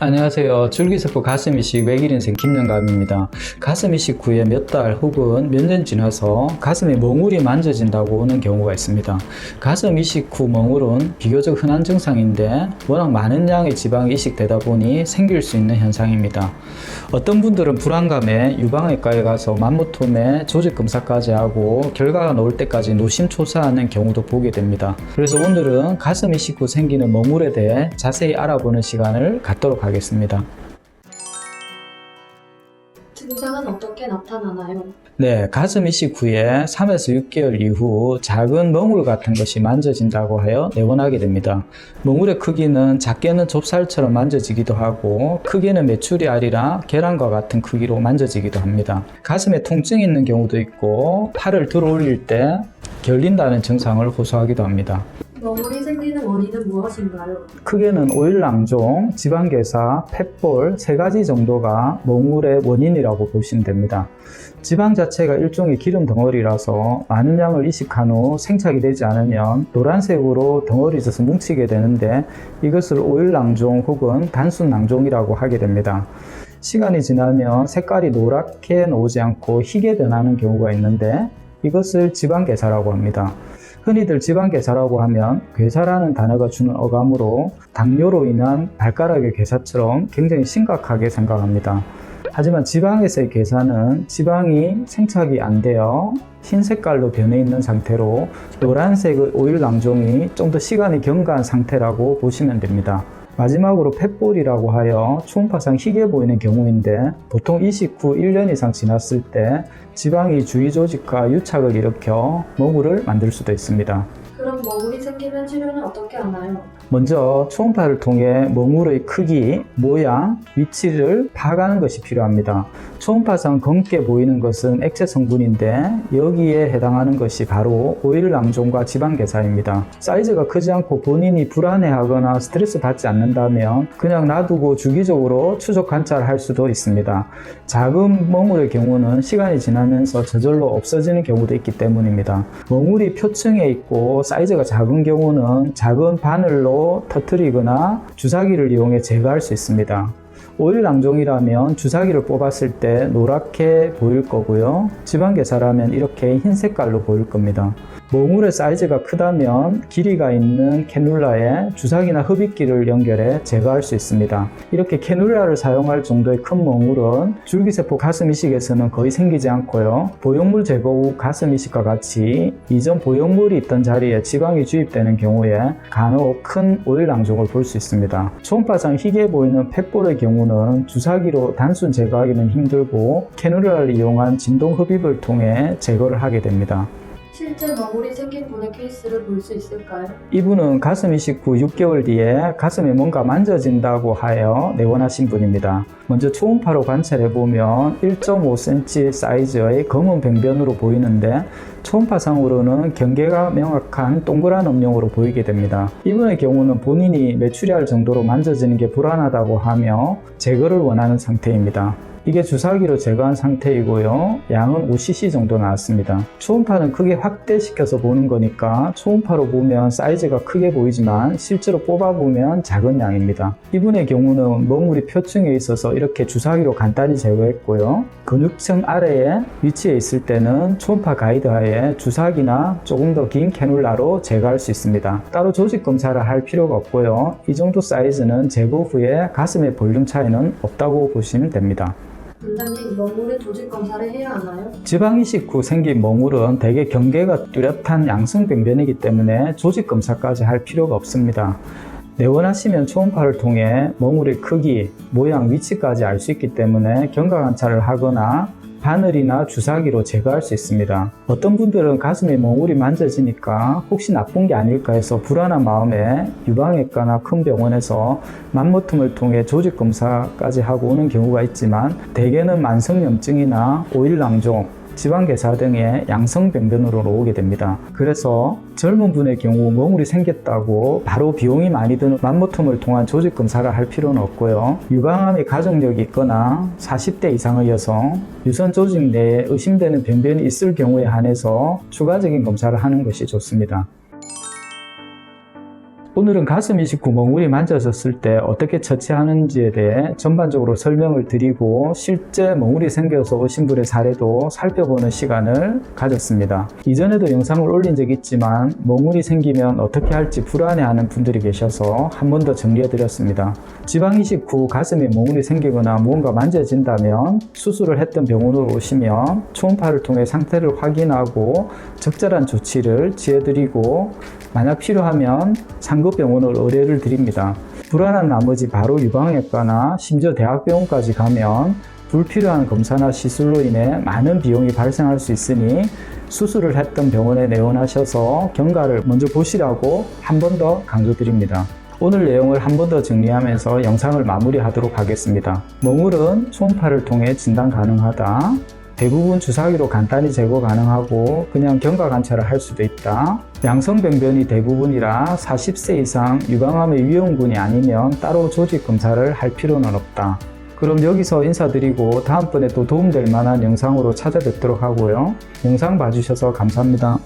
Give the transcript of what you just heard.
안녕하세요. 줄기세포 가슴 이식 외길 인생 김영감입니다. 가슴 이식 후에 몇 달 혹은 몇 년 지나서 가슴에 멍울이 만져진다고 오는 경우가 있습니다. 가슴 이식 후 멍울은 비교적 흔한 증상인데 워낙 많은 양의 지방이 이식되다 보니 생길 수 있는 현상입니다. 어떤 분들은 불안감에 유방외과에 가서 맘모톰에 조직 검사까지 하고 결과가 나올 때까지 노심초사하는 경우도 보게 됩니다. 그래서 오늘은 가슴 이식 후 생기는 멍울에 대해 자세히 알아보는 시간을 갖도록 하겠습니다. 증상은 어떻게 나타나나요? 네, 가슴 이식 후에 3에서 6개월 이후 작은 멍울 같은 것이 만져진다고 하여 내원하게 됩니다. 멍울의 크기는 작게는 좁쌀처럼 만져지기도 하고 크게는 메추리 알이나 계란과 같은 크기로 만져지기도 합니다. 가슴에 통증이 있는 경우도 있고 팔을 들어 올릴 때 결린다는 증상을 호소하기도 합니다. 멍울이 생기는 원인은 무엇인가요? 크게는 오일낭종, 지방괴사, 펫볼 세 가지 정도가 멍울의 원인이라고 보시면 됩니다. 지방 자체가 일종의 기름 덩어리라서 많은 양을 이식한 후 생착이 되지 않으면 노란색으로 덩어리져서 뭉치게 되는데 이것을 오일낭종 혹은 단순낭종이라고 하게 됩니다. 시간이 지나면 색깔이 노랗게 나오지 않고 희게 변하는 경우가 있는데 이것을 지방괴사라고 합니다. 흔히들 지방괴사라고 하면 괴사라는 단어가 주는 어감으로 당뇨로 인한 발가락의 괴사처럼 굉장히 심각하게 생각합니다. 하지만 지방에서의 괴사는 지방이 생착이 안 되어 흰 색깔로 변해 있는 상태로 노란색의 오일낭종이 좀 더 시간이 경과한 상태라고 보시면 됩니다. 마지막으로 펫볼이라고 하여 초음파상 희게 보이는 경우인데 보통 이식 후 1년 이상 지났을 때 지방이 주위 조직과 유착을 일으켜 멍울을 만들 수도 있습니다. 그럼 멍울이 생기면 치료는 어떻게 하나요? 먼저 초음파를 통해 멍울의 크기, 모양, 위치를 파악하는 것이 필요합니다. 초음파상 검게 보이는 것은 액체 성분인데 여기에 해당하는 것이 바로 오일낭종과 지방괴사입니다. 사이즈가 크지 않고 본인이 불안해하거나 스트레스 받지 않는다면 그냥 놔두고 주기적으로 추적 관찰할 수도 있습니다. 작은 멍울의 경우는 시간이 지나면서 저절로 없어지는 경우도 있기 때문입니다. 멍울이 표층에 있고 사이즈가 작은 경우는 작은 바늘로 터뜨리거나 주사기를 이용해 제거할 수 있습니다. 오일낭종이라면 주사기를 뽑았을 때 노랗게 보일 거고요. 지방괴사라면 이렇게 흰 색깔로 보일 겁니다. 멍울의 사이즈가 크다면 길이가 있는 캐놀라에 주사기나 흡입기를 연결해 제거할 수 있습니다. 이렇게 캐놀라를 사용할 정도의 큰 멍울은 줄기세포 가슴 이식에서는 거의 생기지 않고요. 보형물 제거 후 가슴 이식과 같이 이전 보형물이 있던 자리에 지방이 주입되는 경우에 간혹 큰 오일낭종을 볼 수 있습니다. 초음파상 희게 보이는 펫볼의 경우는 주사기로 단순 제거하기는 힘들고 캐놀라를 이용한 진동 흡입을 통해 제거를 하게 됩니다. 실제 멍울이 생긴 분의 케이스를 볼 수 있을까요? 이분은 가슴 이식 후 6개월 뒤에 가슴에 뭔가 만져진다고 하여 내원하신 분입니다. 먼저 초음파로 관찰해보면 1.5cm 사이즈의 검은 병변으로 보이는데 초음파상으로는 경계가 명확한 동그란 음영으로 보이게 됩니다. 이분의 경우는 본인이 메추리알 정도로 만져지는 게 불안하다고 하며 제거를 원하는 상태입니다. 이게 주사기로 제거한 상태이고요. 양은 5cc 정도 나왔습니다. 초음파는 크게 확대시켜서 보는 거니까 초음파로 보면 사이즈가 크게 보이지만 실제로 뽑아보면 작은 양입니다. 이분의 경우는 멍울이 표층에 있어서 이렇게 주사기로 간단히 제거했고요. 근육층 아래에 위치해 있을 때는 초음파 가이드하에 주사기나 조금 더 긴 캐놀라로 제거할 수 있습니다. 따로 조직 검사를 할 필요가 없고요. 이 정도 사이즈는 제거 후에 가슴의 볼륨 차이는 없다고 보시면 됩니다. 원장님, 멍울은 조직 검사를 해야 하나요? 지방 이식 후 생긴 멍울은 대개 경계가 뚜렷한 양성병변이기 때문에 조직 검사까지 할 필요가 없습니다. 내원하시면 초음파를 통해 멍울의 크기, 모양, 위치까지 알 수 있기 때문에 경과 관찰을 하거나 바늘이나 주사기로 제거할 수 있습니다. 어떤 분들은 가슴에 멍울이 만져지니까 혹시 나쁜 게 아닐까 해서 불안한 마음에 유방외과나 큰 병원에서 맘모톰을 통해 조직 검사까지 하고 오는 경우가 있지만 대개는 만성염증이나 오일낭종, 지방괴사 등의 양성병변으로 오게 됩니다. 그래서 젊은 분의 경우 멍울이 생겼다고 바로 비용이 많이 드는 맘모톰을 통한 조직 검사를 할 필요는 없고요. 유방암이 가족력이 있거나 40대 이상의 여성, 유선 조직 내에 의심되는 병변이 있을 경우에 한해서 추가적인 검사를 하는 것이 좋습니다. 오늘은 가슴 이식 후 멍울이 만져졌을 때 어떻게 처치하는지에 대해 전반적으로 설명을 드리고 실제 멍울이 생겨서 오신 분의 사례도 살펴보는 시간을 가졌습니다. 이전에도 영상을 올린 적이 있지만 멍울이 생기면 어떻게 할지 불안해하는 분들이 계셔서 한 번 더 정리해드렸습니다. 지방 이식 후 가슴에 멍울이 생기거나 무언가 만져진다면 수술을 했던 병원으로 오시면 초음파를 통해 상태를 확인하고 적절한 조치를 취해드리고 만약 필요하면 상급병원을 의뢰를 드립니다. 불안한 나머지 바로 유방외과나 심지어 대학병원까지 가면 불필요한 검사나 시술로 인해 많은 비용이 발생할 수 있으니 수술을 했던 병원에 내원하셔서 경과를 먼저 보시라고 한 번 더 강조드립니다. 오늘 내용을 한 번 더 정리하면서 영상을 마무리하도록 하겠습니다. 멍울은 초음파를 통해 진단 가능하다. 대부분 주사기로 간단히 제거 가능하고 그냥 경과 관찰을 할 수도 있다. 양성병변이 대부분이라 40세 이상 유방암의 위험군이 아니면 따로 조직 검사를 할 필요는 없다. 그럼 여기서 인사드리고 다음번에 또 도움될 만한 영상으로 찾아뵙도록 하고요. 영상 봐주셔서 감사합니다.